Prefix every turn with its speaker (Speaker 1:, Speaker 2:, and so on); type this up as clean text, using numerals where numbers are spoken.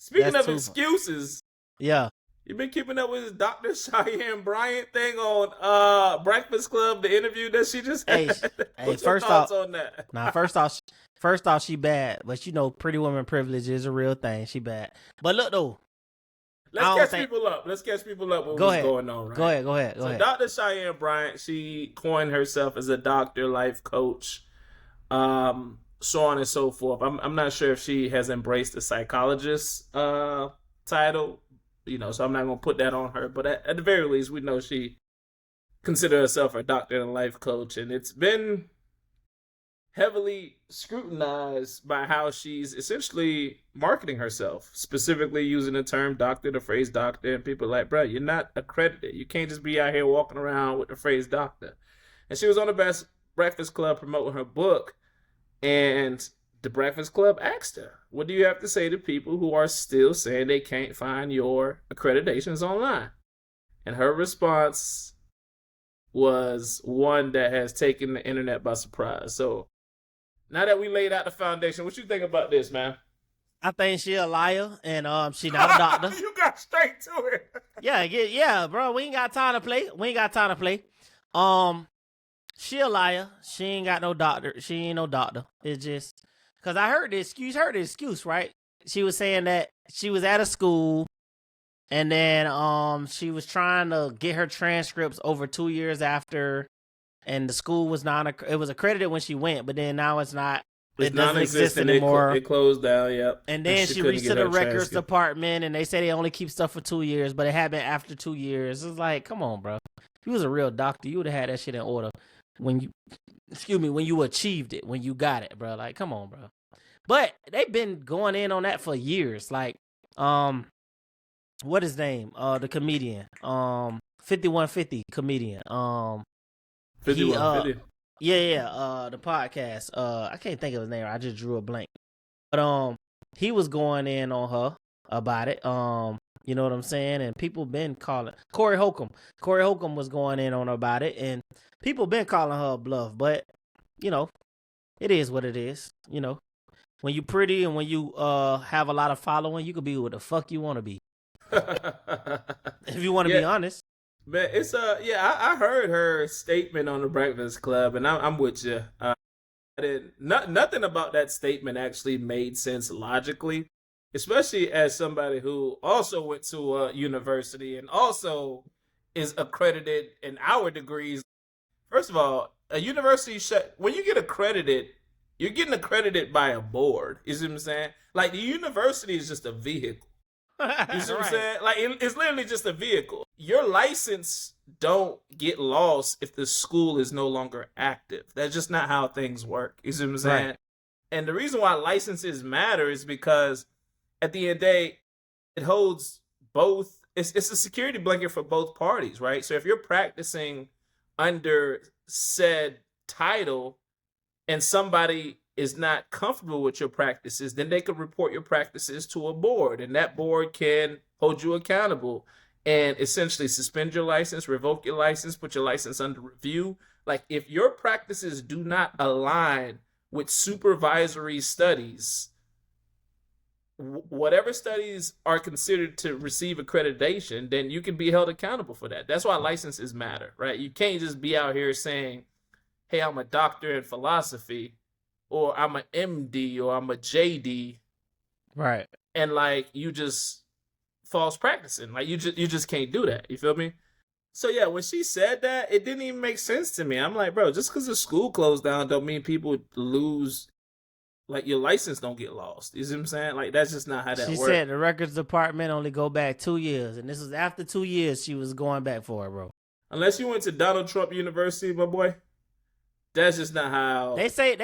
Speaker 1: Speaking
Speaker 2: That's
Speaker 1: of
Speaker 2: too.
Speaker 1: excuses,
Speaker 2: Yeah.
Speaker 1: you been keeping up with Dr. Cheyenne Bryant thing on Breakfast Club, the interview that she just
Speaker 2: Hey,
Speaker 1: had?
Speaker 2: hey.
Speaker 1: What's your
Speaker 2: First off,
Speaker 1: thoughts on that?
Speaker 2: first off, she bad. But you know, pretty woman privilege is a real thing. She bad. But look though,
Speaker 1: Let's
Speaker 2: I don't
Speaker 1: catch
Speaker 2: think.
Speaker 1: people up. Let's catch people up with
Speaker 2: Go
Speaker 1: what's
Speaker 2: ahead.
Speaker 1: going on, right?
Speaker 2: Go ahead. Go ahead. Go
Speaker 1: So
Speaker 2: ahead.
Speaker 1: Dr. Cheyenne Bryant, she coined herself as a doctor, life coach, so on and so forth. I'm not sure if she has embraced the psychologist title, so I'm not gonna put that on her. But at the very least, we know she considers herself a doctor and a life coach, and it's been heavily scrutinized by how she's essentially marketing herself, specifically using the term doctor, the phrase doctor, and people are like, bro, you're not accredited. You can't just be out here walking around with the phrase doctor. And she was on the Breakfast Club promoting her book, and the Breakfast Club asked her, what do you have to say to people who are still saying they can't find your accreditations online? And her response was one that has taken the internet by surprise. So now that we laid out the foundation, what you think about this, man?
Speaker 2: I think she a liar, and she not a doctor.
Speaker 1: You got straight to it.
Speaker 2: Yeah, bro. We ain't got time to play. She a liar. She ain't got no doctor. She ain't no doctor. It's just because I heard the excuse, right? She was saying that she was at a school, and then she was trying to get her transcripts over 2 years after, and the school was it was accredited when she went, but then now it's not. It doesn't exist anymore.
Speaker 1: It closed down, yep.
Speaker 2: And then she reached to the records department, and they say they only keep stuff for 2 years, but it happened after 2 years. It's like, come on, bro. If you was a real doctor, you would have had that shit in order when you achieved it, when you got it, bro. Like, come on, bro. But they've been going in on that for years. Like, what his name? The comedian, 5150 comedian.
Speaker 1: 5150.
Speaker 2: The podcast. I can't think of his name. I just drew a blank. But he was going in on her about it. You know what I'm saying? And people been calling Corey Holcomb. Corey Holcomb was going in on her about it, and people been calling her a bluff. But it is what it is. When you pretty and when you have a lot of following, you could be what the fuck you want to be. If you want to be honest.
Speaker 1: But it's I heard her statement on the Breakfast Club, and I'm with you. Nothing about that statement actually made sense logically, especially as somebody who also went to a university and also is accredited in our degrees. First of all, a university when you get accredited, you're getting accredited by a board. You see what I'm saying? Like, the university is just a vehicle. You see what I'm saying? Like, it's literally just a vehicle. Your license don't get lost if the school is no longer active. That's just not how things work. You see what I'm saying? Right. And the reason why licenses matter is because at the end of the day, it holds both. It's a security blanket for both parties, right? So if you're practicing under said title and somebody is not comfortable with your practices, then they can report your practices to a board, and that board can hold you accountable and essentially suspend your license, revoke your license, put your license under review. Like, if your practices do not align with supervisory studies, whatever studies are considered to receive accreditation, then you can be held accountable for that. That's why licenses matter, right? You can't just be out here saying, hey, I'm a doctor in philosophy, or I'm an MD, or I'm a JD,
Speaker 2: right?
Speaker 1: And like, you just false practicing. Like, you just can't do that. You feel me? So yeah, when she said that, it didn't even make sense to me. I'm like, bro, just because the school closed down don't mean people lose. Like, your license don't get lost. You see what I'm saying? Like, that's just not how that works.
Speaker 2: She said the records department only go back 2 years, and this was after 2 years she was going back for it, bro.
Speaker 1: Unless you went to Donald Trump University, my boy. That's just not how.
Speaker 2: They say